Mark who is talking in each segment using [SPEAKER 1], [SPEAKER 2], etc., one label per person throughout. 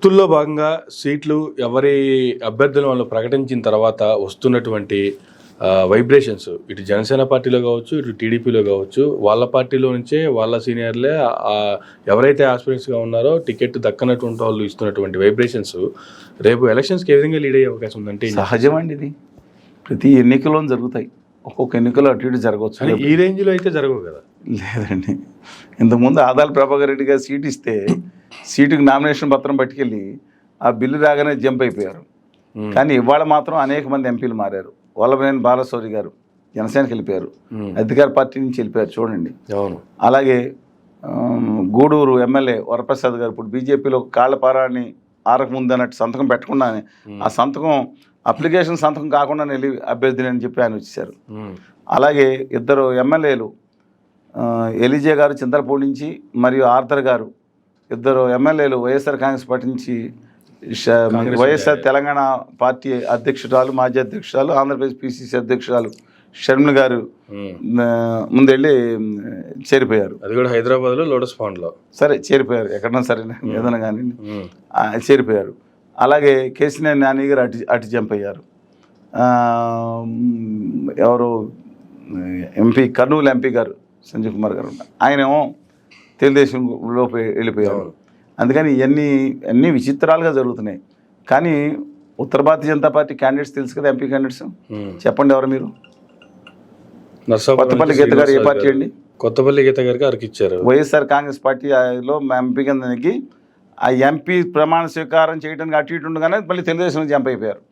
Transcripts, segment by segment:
[SPEAKER 1] పొత్తుల్లో భాగంగా సీట్లు ఎవరి అభ్యర్థులు వాళ్ళు ప్రకటించిన తర్వాత వస్తున్నటువంటి వైబ్రేషన్స్ ఇటు జనసేన పార్టీలో కావచ్చు, ఇటు టీడీపీలో కావచ్చు, వాళ్ళ పార్టీలో నుంచే వాళ్ళ సీనియర్లే ఎవరైతే ఆస్పిరెంట్స్గా ఉన్నారో టికెట్ దక్కనటువంటి వాళ్ళు ఇస్తున్నటువంటి వైబ్రేషన్స్ రేపు ఎలక్షన్స్కి ఏ విధంగా లీడ్ అయ్యే అవకాశం ఉందంటే
[SPEAKER 2] సహజమండి. ఇది ప్రతి ఎన్నికల్లో జరుగుతాయి. ఒక్కొక్క ఎన్నికలో అటు ఇటు జరగవచ్చు.
[SPEAKER 1] కానీ ఈ రేంజ్లో అయితే జరగవు కదా.
[SPEAKER 2] లేదండి, ఇంతకుముందు ఆదాల ప్రభాకర్ రెడ్డి గారు సీట్ ఇస్తే సీటుకి నామినేషన్ పత్రం పట్టుకెళ్ళి ఆ బిల్లు రాగానే జంప్ అయిపోయారు. కానీ ఇవాళ మాత్రం అనేక మంది ఎంపీలు మారారు. వల్లభనేని బాలశౌరి గారు జనసేనకి వెళ్ళిపోయారు, అధికార పార్టీ నుంచి వెళ్ళిపోయారు చూడండి. అలాగే గూడూరు ఎమ్మెల్యే వరప్రసాద్ గారు ఇప్పుడు బీజేపీలో కాళ్ళపారాన్ని ఆరకముందు అన్నట్టు సంతకం పెట్టకుండానే ఆ సంతకం అప్లికేషన్ సంతకం కాకుండా వెళ్ళి అభ్యర్థిని అని చెప్పి ఆయన వచ్చేసారు. అలాగే ఇద్దరు ఎమ్మెల్యేలు ఎలిజే గారు చింతలపూడి నుంచి మరియు ఆర్థర్ గారు ఇద్దరు ఎమ్మెల్యేలు వైఎస్ఆర్ కాంగ్రెస్ పార్టీ నుంచి వైఎస్ఆర్ తెలంగాణ పార్టీ అధ్యక్షురాలు మాజీ అధ్యక్షురాలు ఆంధ్రప్రదేశ్ పిసిసి అధ్యక్షురాలు షర్మిల గారు ముందెళ్ళి చేరిపోయారు.
[SPEAKER 1] అది కూడా హైదరాబాద్లో లోటస్ పాండ్లో.
[SPEAKER 2] సరే చేరిపోయారు, ఎక్కడన్నా సరే ఏదైనా కానీ చేరిపోయారు. అలాగే కేసీఆర్ నాని గారు అటు జంప్ అయ్యారు. ఎవరు ఎంపీ కర్నూలు ఎంపీ గారు సంజయ్ కుమార్ గారు ఆయనేమో తెలుగుదేశంలో వెళ్ళిపోయారు. అందుకని అన్నీ విచిత్రాలుగా జరుగుతున్నాయి. కానీ ఉత్తర భారతీయ జనతా పార్టీ క్యాండిడేట్స్ తెలుసు కదా, ఎంపీ క్యాండిడేట్స్ చెప్పండి ఎవరు మీరు? కొత్తపల్లి గీత గారు ఏ పార్టీ అండి?
[SPEAKER 1] కొత్తపల్లి గీత గారికి అరకిచ్చారు.
[SPEAKER 2] వైఎస్ఆర్ కాంగ్రెస్ పార్టీలో ఎంపీ కిందకి ఆ ఎంపీ ప్రమాణ స్వీకారం చేయడానికి అటు ఇటు ఉండగానే మళ్ళీ తెలుగుదేశం జంప్ అయిపోయారు.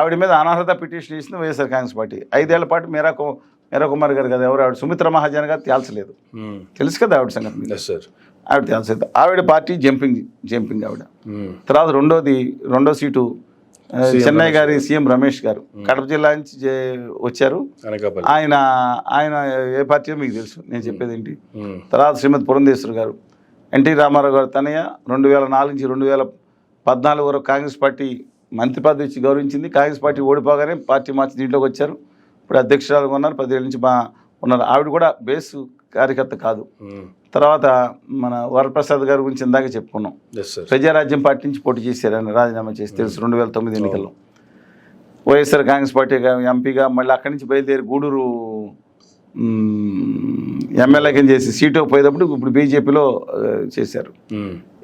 [SPEAKER 2] ఆవిడ మీద అనర్హత పిటిషన్ చేసింది వైఎస్ఆర్ కాంగ్రెస్ పార్టీ. 5 ఏళ్ల పాటు మీరా కుమార్ గారు కదా, ఎవరు ఆవిడ సుమిత్ర మహాజన్ గారు తేల్చలేదు. తెలుసు కదా ఆవిడ సంగతి. ఆవిడ తేల్చలేదు. ఆవిడ పార్టీ జంపింగ్ ఆవిడ. తర్వాత రెండో సీటు చెన్నై గారి సీఎం రమేష్ గారు కడప జిల్లా నుంచి వచ్చారు. ఆయన ఏ పార్టీ మీకు తెలుసు, నేను చెప్పేది ఏంటి. తర్వాత శ్రీమతి పురంధేశ్వరి గారు ఎన్టీ రామారావు గారు తనయ్య 2004 నుంచి 2014 వరకు కాంగ్రెస్ పార్టీ మంత్రి పదవి ఇచ్చి గౌరవించింది. కాంగ్రెస్ పార్టీ ఓడిపోగానే పార్టీ మార్చి దీంట్లోకి వచ్చారు. ఇప్పుడు అధ్యక్షురాలుగా ఉన్నారు, 10 ఏళ్ళ నుంచి ఉన్నారు. ఆవిడ కూడా బేస్ కార్యకర్త కాదు. తర్వాత మన వరప్రసాద్ గారి గురించి ఇందాక చెప్పుకున్నాం. ప్రజారాజ్యం పార్టీ నుంచి పోటీ చేశారు, ఆయన రాజీనామా చేసి తెలుసు 2009 ఎన్నికల్లో. వైఎస్ఆర్ కాంగ్రెస్ పార్టీ ఎంపీగా మళ్ళీ అక్కడి నుంచి బయలుదేరి గూడూరు ఎమ్మెల్యేగా చేసి సీటు పోయేటప్పుడు ఇప్పుడు బీజేపీలో చేశారు.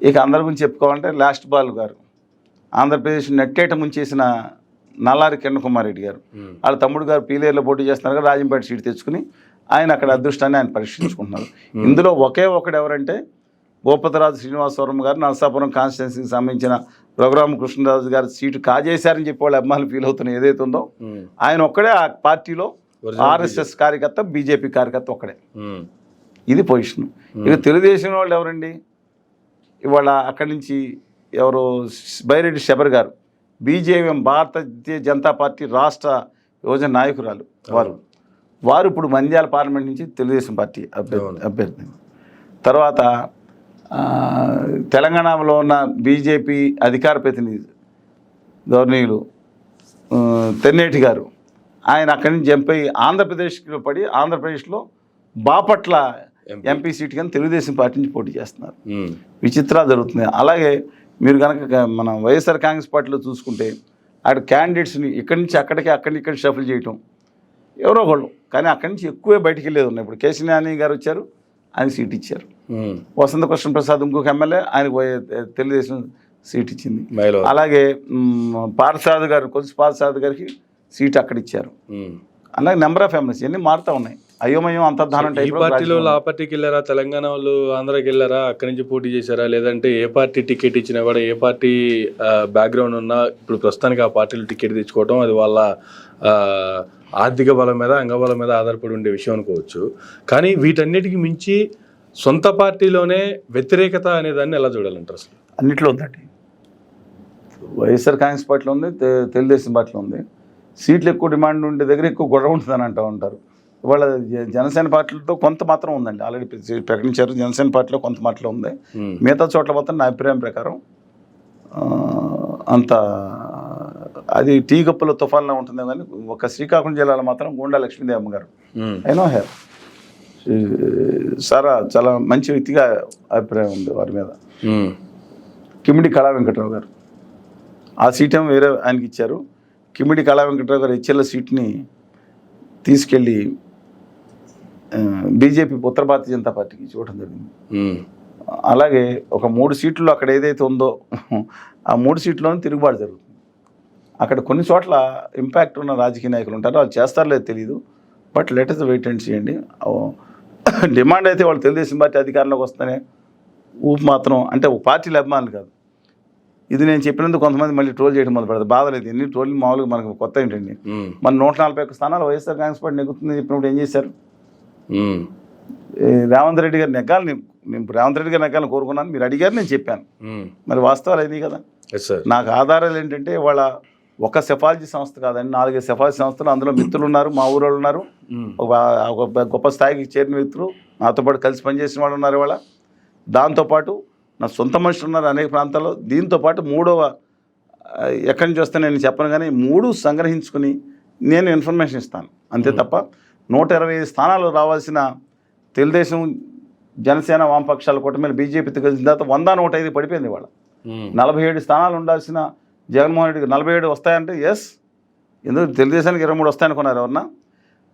[SPEAKER 2] ఇక అందరి గురించి చెప్పుకోవాలంటే లాస్ట్ బాల్ గారు ఆంధ్రప్రదేశ్ నెట్టేట ముంచేసిన నల్లారి కిరణ్ కుమార్ రెడ్డి గారు, వాళ్ళ తమ్ముడు గారు పీలేరులో పోటీ చేస్తున్నారు కదా, రాజంపేట సీటు తెచ్చుకుని ఆయన అక్కడ అదృష్టాన్ని ఆయన పరీక్షించుకుంటున్నారు. ఇందులో ఒకడు ఎవరంటే భూపతిరాజు శ్రీనివాసవరం గారు నరసాపురం కాన్స్టిట్యున్సీకి సంబంధించిన రఘురామ కృష్ణరాజు గారు సీటు కాజేశారని చెప్పి వాళ్ళు అభిమానులు ఫీల్ అవుతున్నారు. ఏదైతే ఉందో ఆయన ఒక్కడే ఆ పార్టీలో ఆర్ఎస్ఎస్ కార్యకర్త, బీజేపీ కార్యకర్త ఒక్కడే. ఇది పొజిషన్. ఇక తెలుగుదేశం వాళ్ళు ఎవరండి? ఇవాళ అక్కడి నుంచి ఎవరు బైరెడ్డి శబర్ గారు బీజేఎం భారతీయ జనతా పార్టీ రాష్ట్ర యువజన నాయకురాలు వారు ఇప్పుడు మంద్యాల పార్లమెంట్ నుంచి తెలుగుదేశం పార్టీ అభ్యర్థి. తర్వాత తెలంగాణలో ఉన్న బీజేపీ అధికార ప్రతినిధి గవర్నీయులు తెన్నేటి గారు ఆయన అక్కడి నుంచి జంప్ అయ్యి ఆంధ్రప్రదేశ్లో పడి ఆంధ్రప్రదేశ్లో బాపట్ల ఎంపీ సీట్ కానీ తెలుగుదేశం పార్టీ నుంచి పోటీ చేస్తున్నారు. విచిత్రాలు జరుగుతున్నాయి. అలాగే మీరు కనుక మన వైఎస్ఆర్ కాంగ్రెస్ పార్టీలో చూసుకుంటే అక్కడ క్యాండిడేట్స్ని ఇక్కడి నుంచి అక్కడికి షఫుల్ చేయటం ఎవరో ఒకళ్ళు, కానీ అక్కడి నుంచి ఎక్కువే బయటికి వెళ్ళేది ఉన్నాయి. ఇప్పుడు కేసీ నాని గారు వచ్చారు, ఆయన సీట్ ఇచ్చారు. వసంత కృష్ణ ప్రసాద్ ఇంకొక ఎమ్మెల్యే ఆయనకు తెలుగుదేశం సీట్ ఇచ్చింది. అలాగే పార్థసారథి గారు కొలుసు పార్థసారథి గారికి సీట్ అక్కడ ఇచ్చారు. అలాగే నెంబర్ ఆఫ్ ఎమ్మెల్యేస్ ఇవన్నీ మారుతూ ఉన్నాయి. అయోమయం అంతర్ధానం
[SPEAKER 1] ఈ పార్టీలో ఆ పార్టీకి వెళ్ళారా, తెలంగాణ వాళ్ళు ఆంధ్రాకి వెళ్ళారా, అక్కడి నుంచి పోటీ చేశారా, లేదంటే ఏ పార్టీ టికెట్ ఇచ్చినా కూడా ఏ పార్టీ బ్యాక్గ్రౌండ్ ఉన్నా ఇప్పుడు ప్రస్తుతానికి ఆ పార్టీలు టికెట్ తెచ్చుకోవడం అది వాళ్ళ ఆర్థిక బలం మీద అంగబలం మీద ఆధారపడి ఉండే విషయం అనుకోవచ్చు. కానీ వీటన్నిటికీ మించి సొంత పార్టీలోనే వ్యతిరేకత అనే దాన్ని ఎలా చూడాలంటారు? అసలు
[SPEAKER 2] అన్నిట్లో ఉందండి. వైఎస్ఆర్ కాంగ్రెస్ పార్టీలో ఉంది, తెలుగుదేశం పార్టీలో ఉంది. సీట్లు ఎక్కువ డిమాండ్ ఉండే దగ్గర ఎక్కువ గొడవ ఉంటుందని అంటూ ఉంటారు. ఇవాళ జనసేన పార్టీలతో కొంత మాత్రం ఉందండి, ఆల్రెడీ ప్రకటించారు. జనసేన పార్టీలో కొంత మాటలో ఉంది. మిగతా చోట్ల మాత్రం నా అభిప్రాయం ప్రకారం అంత అది టీ కప్పుల తుఫాన్లో ఉంటుంది. కానీ ఒక శ్రీకాకుళం జిల్లాలో మాత్రం గుండా లక్ష్మీదేవమ్మ గారు ఐ నో హెర్ చాలా మంచి వ్యక్తిగా అభిప్రాయం ఉంది వారి మీద. కిమిడి కళా వెంకటరావు గారు. ఆ సీట్ ఏమో వేరే ఆయనకి ఇచ్చారు. కిమిడి కళా వెంకటరావు గారు హెచ్ఎల్ సీట్ని తీసుకెళ్ళి బీజేపీ ఉత్తర భారతీయ జనతా పార్టీకి చూడటం జరిగింది. అలాగే ఒక 3 సీట్లు అక్కడ ఏదైతే ఉందో ఆ 3 సీట్లోనూ తిరుగుబాటు జరుగుతుంది. అక్కడ కొన్ని చోట్ల ఇంపాక్ట్ ఉన్న రాజకీయ నాయకులు ఉంటారు, వాళ్ళు చేస్తారో లేదో తెలియదు. But let us wait and చేయండి. డిమాండ్ అయితే వాళ్ళు తెలుగుదేశం పార్టీ అధికారంలోకి వస్తేనే ఊపు మాత్రం అంటే ఒక పార్టీల అభిమానులు కాదు. ఇది నేను చెప్పినందుకు కొంతమంది మళ్ళీ ట్రోల్ చేయడం మొదలు పెడతారు. బాధ లేదు, ఎన్ని ట్రోల్ మామూలుగా మనకు కొత్త ఏంటండి. మన 141 స్థానాలు వైఎస్ఆర్ కాంగ్రెస్ పార్టీ నెగ్గుతుంది చెప్పినప్పుడు ఏం చేశారు? రేవంత్ రెడ్డి గారు నెగ్గాలని, నేను రేవంత్ రెడ్డి గారు నెగ్గాలని కోరుకున్నాను, మీరు అడిగారు, నేను చెప్పాను. మరి వాస్తవాలు అయినాయి కదా. నాకు ఆధారాలు ఏంటంటే వాళ్ళ ఒక సెఫాలజీ సంస్థ కాదండి, 4 సెఫాలజీ సంస్థలు, అందులో మిత్రులు ఉన్నారు, మా ఊరు వాళ్ళు ఉన్నారు, ఒక గొప్ప స్థాయికి చేరిన మిత్రులు, నాతో పాటు కలిసి పనిచేసిన వాళ్ళు ఉన్నారు ఇవాళ. దాంతోపాటు నా సొంత మనుషులు ఉన్నారు అనేక ప్రాంతాల్లో. దీంతోపాటు 3వ ఎక్కడి నుంచి వస్తే నేను చెప్పను, కానీ 3 సంగ్రహించుకుని నేను ఇన్ఫర్మేషన్ ఇస్తాను అంతే తప్ప 125 స్థానాలు రావాల్సిన తెలుగుదేశం, జనసేన, వామపక్షాల కూటమి బీజేపీతో కలిసిన తర్వాత 105 పడిపోయింది ఇవాళ. 47 స్థానాలు ఉండాల్సిన జగన్మోహన్ రెడ్డికి 47 వస్తాయంటే ఎస్, ఎందుకు తెలుగుదేశానికి 23 వస్తాయనుకున్నారు ఎవరన్నా?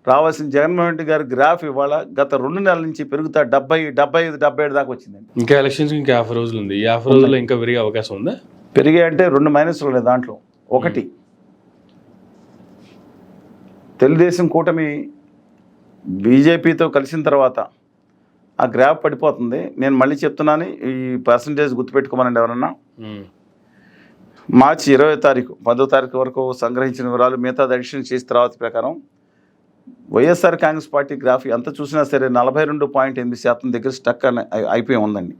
[SPEAKER 2] రావాల్సిన జగన్మోహన్ రెడ్డి గారి గ్రాఫ్ ఇవాళ గత 2 నెలల నుంచి పెరుగుతా 70, 75, 77 దాకా వచ్చిందండి.
[SPEAKER 1] ఇంకా ఎలక్షన్స్ ఇంకా 50 రోజులు ఉంది. ఈ 50 రోజుల్లో ఇంకా పెరిగే అవకాశం ఉందా?
[SPEAKER 2] పెరిగాయి అంటే 2 మైనస్లు ఉన్నాయి దాంట్లో. ఒకటి, తెలుగుదేశం కూటమి బీజేపీతో కలిసిన తర్వాత ఆ గ్రాఫ్ పడిపోతుంది. నేను మళ్ళీ చెప్తున్నాను, ఈ పర్సంటేజ్ గుర్తుపెట్టుకోమనండి ఎవరన్నా. మార్చి 20వ తారీఖు 10వ తారీఖు వరకు సంగ్రహించిన వివరాలు, మిగతా అడిషన్ చేసిన తర్వాత ప్రకారం వైఎస్ఆర్ కాంగ్రెస్ పార్టీ గ్రాఫ్ ఎంత చూసినా సరే 42.8% దగ్గర స్టక్ అయిపోయి ఉందండి.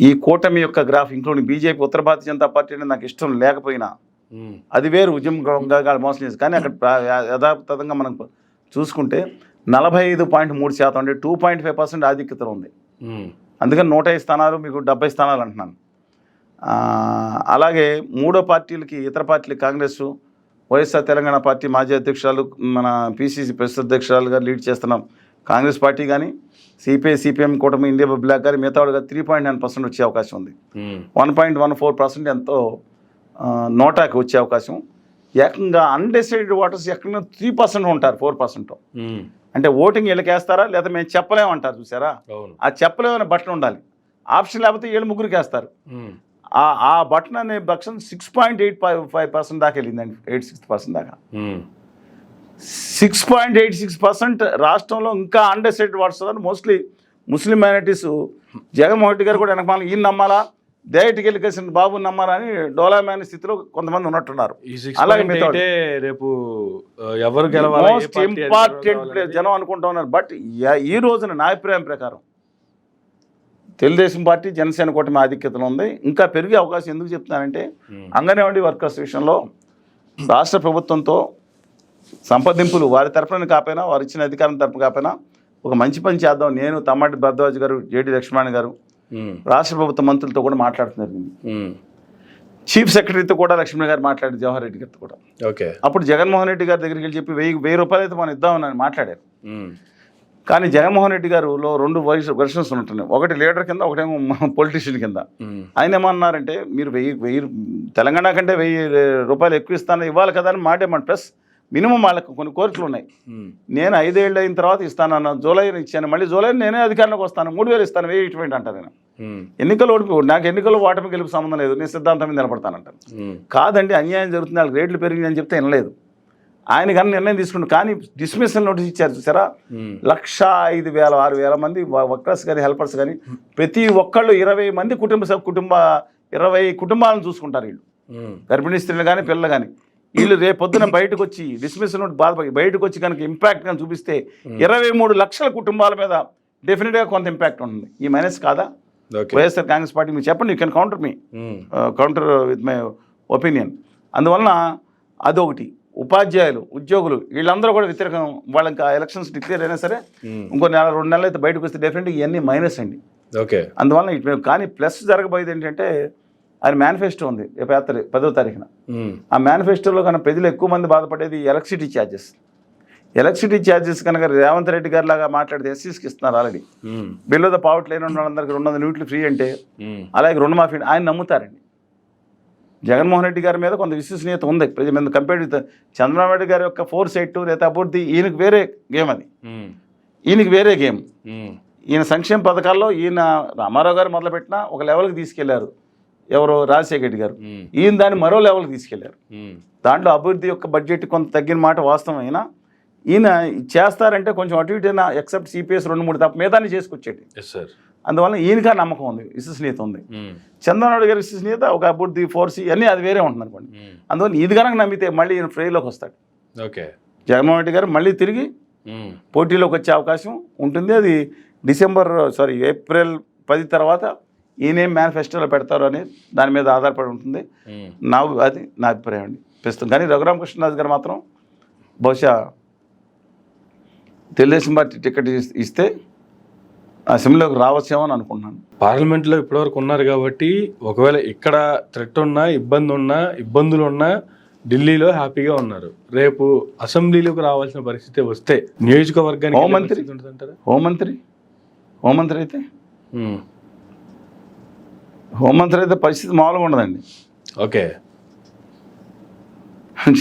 [SPEAKER 2] ఈ కూటమి యొక్క గ్రాఫ్ ఇంక్లూడింగ్ బీజేపీ, ఉత్తర భారతీయ జనతా పార్టీ అనేది నాకు ఇష్టం లేకపోయినా అది వేరు, ఉద్యమంగా మోసం చేసి, కానీ అక్కడ యథాతథంగా మనం చూసుకుంటే 45.3% అంటే 2.5% ఆధిక్యత ఉంది. అందుకని 105 స్థానాలు మీకు 70 స్థానాలు అంటున్నాను. అలాగే 3వ పార్టీలకి, ఇతర పార్టీలకి కాంగ్రెస్, వైఎస్ఆర్ తెలంగాణ పార్టీ మాజీ అధ్యక్షురాలు, మన పిసిసి ప్రస్తుత అధ్యక్షురాలుగా లీడ్ చేస్తున్నాం కాంగ్రెస్ పార్టీ కానీ, సిపిఐ, సిపిఎం కూటమి, ఇండియా బ్లాక్ కానీ మిగతా వాళ్ళగా 3.9% వచ్చే అవకాశం ఉంది. 1.14% ఎంతో నోటాకి వచ్చే అవకాశం. ఏకంగా అన్డిసైడెడ్ ఓటర్స్ ఎక్కడ 3% ఉంటారు, 4%. అంటే ఓటింగ్ వీళ్ళకి వేస్తారా లేదా మేము చెప్పలేమంటారు చూసారా, ఆ చెప్పలేమనే బటన్ ఉండాలి. ఆప్షన్ లేకపోతే 7 వేస్తారు. ఆ బటన్ అనే బటన్ 6.85% దాకా వెళ్ళిందండి, 86% దాకా. 6.86% రాష్ట్రంలో ఇంకా అన్డిసైడెడ్ ఓటర్స్. మోస్ట్లీ ముస్లిం మైనారిటీస్ జగన్మోహన్ రెడ్డి గారు కూడా వెనకమాల ఈయన నమ్మాలా, డైరెక్ట్కి వెళ్ళి కలిసిన బాబు నమ్మాలా అని డోలామైన స్థితిలో కొంతమంది ఉన్నట్టున్నారు. అలాగే
[SPEAKER 1] రేపు ఎవరు
[SPEAKER 2] మోస్ట్ ఇంపార్టెంట్ జనం అనుకుంటా ఉన్నారు. బట్ ఈ రోజున నా అభిప్రాయం ప్రకారం తెలుగుదేశం పార్టీ, జనసేన కూటమి ఆధిక్యతలో ఉంది. ఇంకా పెరిగే అవకాశం ఎందుకు చెప్తున్నానంటే, అంగన్వాడీ వర్కర్స్ విషయంలో రాష్ట్ర ప్రభుత్వంతో సంప్రదింపులు వారి తరఫున కాకపోయినా, వారు ఇచ్చిన అధికారం తరఫున కాకపోయినా ఒక మంచి పని చేద్దాం. నేను, తమ్మటి భరద్వాజ్ గారు, జేడి లక్ష్మణ్ గారు రాష్ట్ర ప్రభుత్వ మంత్రులతో కూడా మాట్లాడుతున్నారు. చీఫ్ సెక్రటరీతో కూడా లక్ష్మణ్ గారు మాట్లాడారు, జవహర్ రెడ్డి గారితో కూడా. అప్పుడు జగన్మోహన్ రెడ్డి గారి దగ్గరికి వెళ్ళి చెప్పి 1000 రూపాయలు అయితే మనం ఇద్దామని మాట్లాడారు. కానీ జగన్మోహన్ రెడ్డి గారులో 2 వెర్షన్స్ ఉంటున్నాయి. ఒకటి లీడర్ కింద, ఒకటేమో పొలిటీషియన్ కింద. ఆయన ఏమన్నారంటే, మీరు 1000 తెలంగాణ కంటే 1000 రూపాయలు ఎక్కువ ఇవ్వాలి కదా అని మాటేమంట. ప్లస్ మినిమం వాళ్ళకి కొన్ని కోరికలు ఉన్నాయి. నేను 5 ఏళ్ళు అయిన తర్వాత ఇస్తానన్న, జూలై ఇచ్చాను, మళ్ళీ జూలై నేనే అధికారంలోకి వస్తాను, 3000 ఇస్తాను, 1000 ఇటువంటి అంటారు. నేను ఎన్నికలు నాకు ఎన్నికలు ఓటమి గెలుపు సంబంధం లేదు, నేను సిద్ధాంతం మీద నిలబడతానంటాను. కాదండి, అన్యాయం జరుగుతుంది, వాళ్ళకి రేట్లు పెరిగింది అని చెప్తే వినలేదు. ఆయన కానీ నిర్ణయం తీసుకుంటారు. కానీ డిస్మిసల్ నోటీస్ ఇచ్చారు చూసారా, 1,05,000 6,000 మంది వర్కర్స్ కానీ, హెల్పర్స్ కానీ, ప్రతి ఒక్కళ్ళు 20 మంది కుటుంబ 20 కుటుంబాలను చూసుకుంటారు వీళ్ళు. గర్భిణీ స్త్రీలు కానీ, పిల్లలు కానీ. వీళ్ళు రేపు పొద్దున బయటకు వచ్చి డిస్మిసల్ నోట్ బాధపడి బయటకు వచ్చి కనుక ఇంపాక్ట్ కానీ చూపిస్తే 23 లక్షల కుటుంబాల మీద డెఫినెట్గా కొంత ఇంపాక్ట్ ఉంటుంది. ఈ మైనస్ కాదా వైఎస్ఆర్ కాంగ్రెస్ పార్టీ? మీరు చెప్పండి, you can counter me, counter with my opinion. అందువలన అదొకటి. ఉపాధ్యాయులు, ఉద్యోగులు వీళ్ళందరూ కూడా వ్యతిరేకం. వాళ్ళ ఇంకా ఎలక్షన్స్ డిక్లేర్ అయినా సరే ఇంకో 2 నెలలు అయితే బయటకు వస్తే డెఫినెట్గా ఇవన్నీ మైనస్ అండి. అందువలన ఇటు. కానీ ప్లస్ జరగబోయేది ఏంటంటే, ఆయన మేనిఫెస్టో ఉంది 10వ తారీఖున. ఆ మేనిఫెస్టోలో కన్నా ప్రజలు ఎక్కువ మంది బాధపడేది ఎలక్ట్రిసిటీ ఛార్జెస్. ఎలక్ట్రిసిటీ ఛార్జెస్ కనుక రేవంత్ రెడ్డి గారి లాగా మాట్లాడితే ఎస్సీస్కి ఇస్తున్నారు already. Below the poverty line ఉన్న వాళ్ళందరికీ 200 యూనిట్లు ఫ్రీ అంటే అలాగే రుణమాఫీ ఆయన నమ్ముతారండి. జగన్మోహన్ రెడ్డి గారి మీద కొంత విశ్వసనీయత ఉంది ప్రజల మీద కంపేర్ టు చంద్రబాబు నాయుడు గారి యొక్క ఫోర్ సైట్ లేదా అభివృద్ధి. ఈయనకి వేరే గేమ్ అది, ఈయనకి వేరే గేమ్. ఈయన సంక్షేమ పథకాల్లో ఈయన రామారావు గారు మొదలుపెట్టిన ఒక లెవెల్కి తీసుకెళ్లారు, ఎవరు రాజశేఖర రెడ్డి గారు. ఈయన దాన్ని మరో లెవెల్కి తీసుకెళ్లారు. దాంట్లో అభివృద్ధి యొక్క బడ్జెట్ కొంత తగ్గిన మాట వాస్తవం. ఈయన చేస్తారంటే కొంచెం అటు ఇటు అయినా ఎక్సెప్ట్ సిపిఎస్ 2-3 తప్ప మీదాన్ని చేసుకొచ్చేది. అందువల్ల ఈయనకా నమ్మకం ఉంది, విశ్వసనీయత ఉంది. చంద్రబాబు గారి విశ్వసనీయత ఒక అభివృద్ధి ఫోర్స్ అన్నీ అది వేరే ఉంటుంది అనుకోండి. అందువల్ల ఇది కనుక నమ్మితే మళ్ళీ ఈయన ఫ్రైలోకి వస్తాడు. జగన్మోహన్ రెడ్డి గారు మళ్ళీ తిరిగి పోటీలోకి వచ్చే అవకాశం ఉంటుంది. అది ఏప్రిల్ 10 తర్వాత ఈయనేం మేనిఫెస్టోలో పెడతారు అని దాని మీద ఆధారపడి ఉంటుంది. అది నా అభిప్రాయం అండి ప్రస్తుతం. కానీ రఘురామకృష్ణరాజు గారు మాత్రం బహుశా తెలుగుదేశం పార్టీ టికెట్ ఇస్తే అసెంబ్లీలోకి రావచ్చేమో అని అనుకుంటున్నాను.
[SPEAKER 1] పార్లమెంట్లో ఇప్పటివరకు ఉన్నారు కాబట్టి ఒకవేళ ఇక్కడ థ్రెట్ ఉన్నా, ఇబ్బందులు ఉన్నా ఢిల్లీలో హ్యాపీగా ఉన్నారు. రేపు అసెంబ్లీలోకి రావాల్సిన పరిస్థితి వస్తే నియోజకవర్గానికి
[SPEAKER 2] హోంమంత్రి అయితే పరిస్థితి మామూలుగా ఉండదండి.
[SPEAKER 1] ఓకే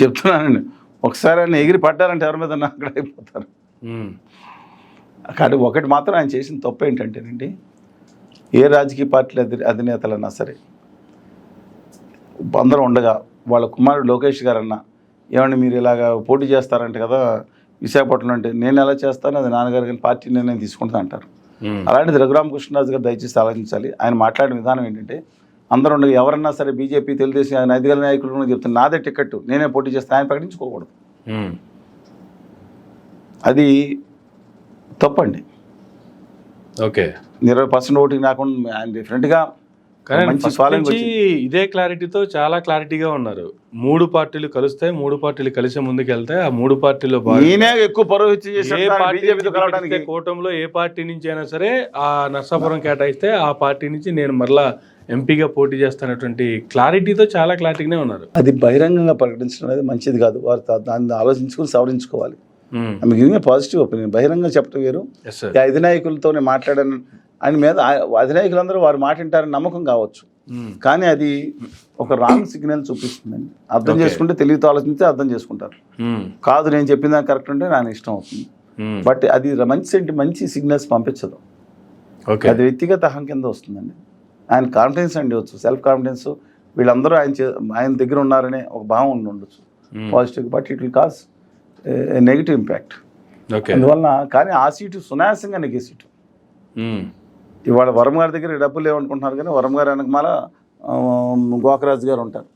[SPEAKER 2] చెప్తున్నానండి, ఒకసారి ఆయన ఎగిరి పడ్డారంటే ఎవరి మీద అక్కడ అయిపోతారు. కానీ ఒకటి మాత్రం ఆయన చేసిన తప్పు ఏంటంటేనండి, ఏ రాజకీయ పార్టీల అధినేతలన్నా సరే అందరూ ఉండగా వాళ్ళ కుమారుడు లోకేష్ గారన్నా ఏమంటే మీరు ఇలాగ పోటీ చేస్తారంటే కదా విశాఖపట్నం అంటే, నేను ఎలా చేస్తాను అది నాన్నగారు కానీ పార్టీ నిర్ణయం తీసుకుంటా అంటారు. అలాంటిది రఘురామకృష్ణరాజు గారు దయచేసి ఆలోచించాలి. ఆయన మాట్లాడిన విధానం ఏంటంటే, అందరూ ఉండగా ఎవరన్నా సరే బీజేపీ తెలుగుదేశం ఆయన అధికార నాయకులు చెప్తాను నాదే టికెట్ నేనే పోటీ చేస్తాను ఆయన ప్రకటించుకోకూడదు. అది తప్పండి.
[SPEAKER 1] ఓకే
[SPEAKER 2] 20% ఓటింగ్ రాకుండా ఆయన డిఫరెంట్గా
[SPEAKER 1] ఇదే క్లారిటీతో చాలా క్లారిటీగా ఉన్నారు. 3 పార్టీలు కలుస్తాయి, 3 పార్టీలు కలిసి ముందుకెళ్తే ఆ 3 పార్టీలో
[SPEAKER 2] ఎక్కువ
[SPEAKER 1] కూటమిలో ఏ పార్టీ నుంచి అయినా సరే ఆ నర్సాపురం కేటాయిస్తే ఆ పార్టీ నుంచి నేను మరలా ఎంపీగా పోటీ చేస్తానటువంటి క్లారిటీతో చాలా క్లారిటీగానే ఉన్నారు.
[SPEAKER 2] అది బహిరంగంగా ప్రకటించడం అనేది మంచిది కాదు. వారు దాన్ని ఆలోచించుకుని సవరించుకోవాలి. పాజిటివ్ ఒపీనియన్ బహిరంగంగా చెప్పడం వేరు. అధినాయకులతోనే మాట్లాడాను ఆయన మీద అధినాయకులందరూ వారు మాట వింటారని నమ్మకం కావచ్చు, కానీ అది ఒక రాంగ్ సిగ్నల్ చూపిస్తుందండి. అర్థం చేసుకుంటే తెలివితో ఆలోచించి అర్థం చేసుకుంటారు. కాదు నేను చెప్పిన దానికి కరెక్ట్ ఉంటే నాకు ఇష్టం అవుతుంది. బట్ అది మంచి సిగ్నల్స్ పంపించదు. అది వ్యక్తిగత అహం కింద వస్తుందండి. ఆయన కాన్ఫిడెన్స్ అండి వచ్చు, సెల్ఫ్ కాన్ఫిడెన్స్ వీళ్ళందరూ ఆయన దగ్గర ఉన్నారనే ఒక భావం ఉండొచ్చు positive. But it will cause negative impact. అందువల్ల కానీ ఆ సీటు సునాయాసంగా నెగ్గే సీటు. ఇవాళ వరం గారి దగ్గర డబ్బులు లేవనుకుంటున్నారు, కానీ వరం గారు వెనకమాల గోకరాజు గారు ఉంటారు.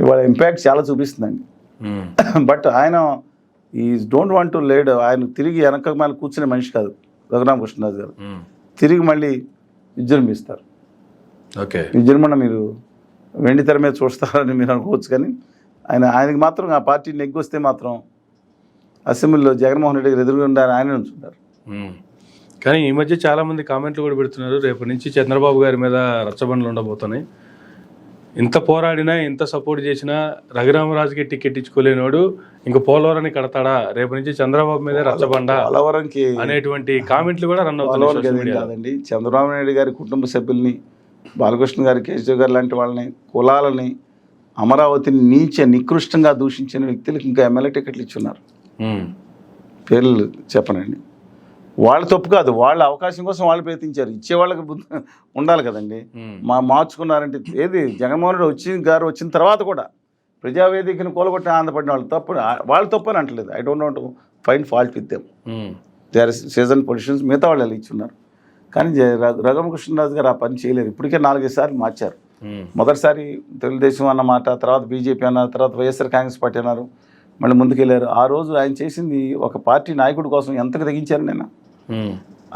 [SPEAKER 2] ఇవాళ ఇంపాక్ట్ చాలా చూపిస్తుందండి. బట్ ఆయన ఈ డోంట్ వాంట్ టు లీడ్. ఆయన తిరిగి వెనక మీద కూర్చునే మనిషి కాదు రఘురామకృష్ణరాజు గారు. తిరిగి మళ్ళీ విజృంభిస్తారు. విజృంభణ మీరు వెండి తెర మీద చూస్తారని మీరు అనుకోవచ్చు, కానీ ఆయనకి మాత్రం ఆ పార్టీ నెగ్గొస్తే మాత్రం అసెంబ్లీలో జగన్మోహన్ రెడ్డి గారు ఎదురుగుండా ఆయన ఉంచుంటారు.
[SPEAKER 1] కానీ ఈ మధ్య చాలా మంది కామెంట్లు కూడా పెడుతున్నారు, రేపటి నుంచి చంద్రబాబు గారి మీద రచ్చబండ్లు ఉండబోతున్నాయి. ఇంత పోరాడినా ఎంత సపోర్ట్ చేసినా రఘురామరాజుకి టికెట్ ఇచ్చుకోలేనోడు ఇంక పోలవరాన్ని కడతాడా, రేపు నుంచి చంద్రబాబు మీద రచ్చబండ
[SPEAKER 2] పోలవరంకి
[SPEAKER 1] అనేటువంటి కామెంట్లు కూడా రన్ అవుతున్నాయి.
[SPEAKER 2] కాదండి, చంద్రబాబు నాయుడు గారి కుటుంబ సభ్యుల్ని, బాలకృష్ణ గారి, కేశవ్ గారు లాంటి వాళ్ళని, కులాలని, అమరావతిని నికృష్టంగా దూషించిన వ్యక్తులకు ఇంకా ఎమ్మెల్యే టికెట్లు ఇచ్చున్నారు. పేర్లు చెప్పనండి. వాళ్ళ తప్పు కాదు, వాళ్ళ అవకాశం కోసం వాళ్ళు ప్రయత్నించారు. ఇచ్చేవాళ్ళకి ఉండాలి కదండి. మార్చుకున్నారంటే ఏది జగన్మోహన్ రెడ్డి వచ్చిన తర్వాత కూడా ప్రజావేదికను కూలగొట్టి ఆనందపడిన వాళ్ళు తప్పు అని అంటలేదు. I don't want to find fault with them. They are season positions, మిగతా వాళ్ళు ఇచ్చున్నారు. కానీ రఘురామకృష్ణరాజు గారు ఆ పని చేయలేరు. ఇప్పటికే 4-5 సార్లు మార్చారు. మొదటిసారి తెలుగుదేశం అన్నమాట, తర్వాత బీజేపీ అన్నారు, తర్వాత వైఎస్ఆర్ కాంగ్రెస్ పార్టీ అన్నారు, మళ్ళీ ముందుకెళ్ళారు. ఆ రోజు ఆయన చేసింది ఒక పార్టీ నాయకుడి కోసం ఎంతకు తెగించారు.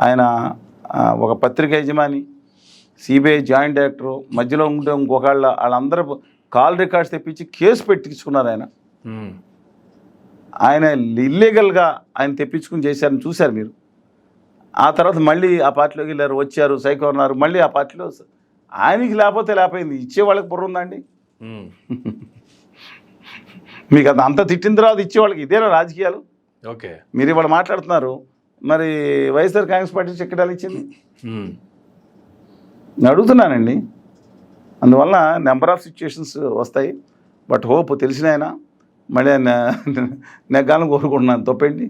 [SPEAKER 2] ఆయన ఒక పత్రిక యజమాని, సిబిఐ జాయింట్ డైరెక్టరు, మధ్యలో ఉంటే వాళ్ళందరూ కాల్ రికార్డ్స్ తెప్పించి కేసు పెట్టించుకున్నారు. ఆయన ఇల్లీగల్గా ఆయన తెప్పించుకుని చేశారని చూశారు మీరు. ఆ తర్వాత మళ్ళీ ఆ పార్టీలోకి వెళ్ళారు, వచ్చారు, సైకో అన్నారు, మళ్ళీ ఆ పార్టీలో ఆయనకి లేకపోతే లేకపోయింది. ఇచ్చేవాళ్ళకి బుర్ర ఉందండి. మీకు అంత తిట్టిన తర్వాత ఇచ్చేవాళ్ళకి ఇదేనా రాజకీయాలు?
[SPEAKER 1] ఓకే.
[SPEAKER 2] మీరు ఇవాళ మాట్లాడుతున్నారు, మరి వైఎస్ఆర్ కాంగ్రెస్ పార్టీ చిక్కడాలు ఇచ్చింది. నేను అడుగుతున్నానండి. అందువల్ల నెంబర్ ఆఫ్ సిచ్యుయేషన్స్ వస్తాయి. బట్ హోప్ తెలిసిన ఆయన మళ్ళీ నెగ్గాలని కోరుకుంటున్నాను. తప్పేంటి?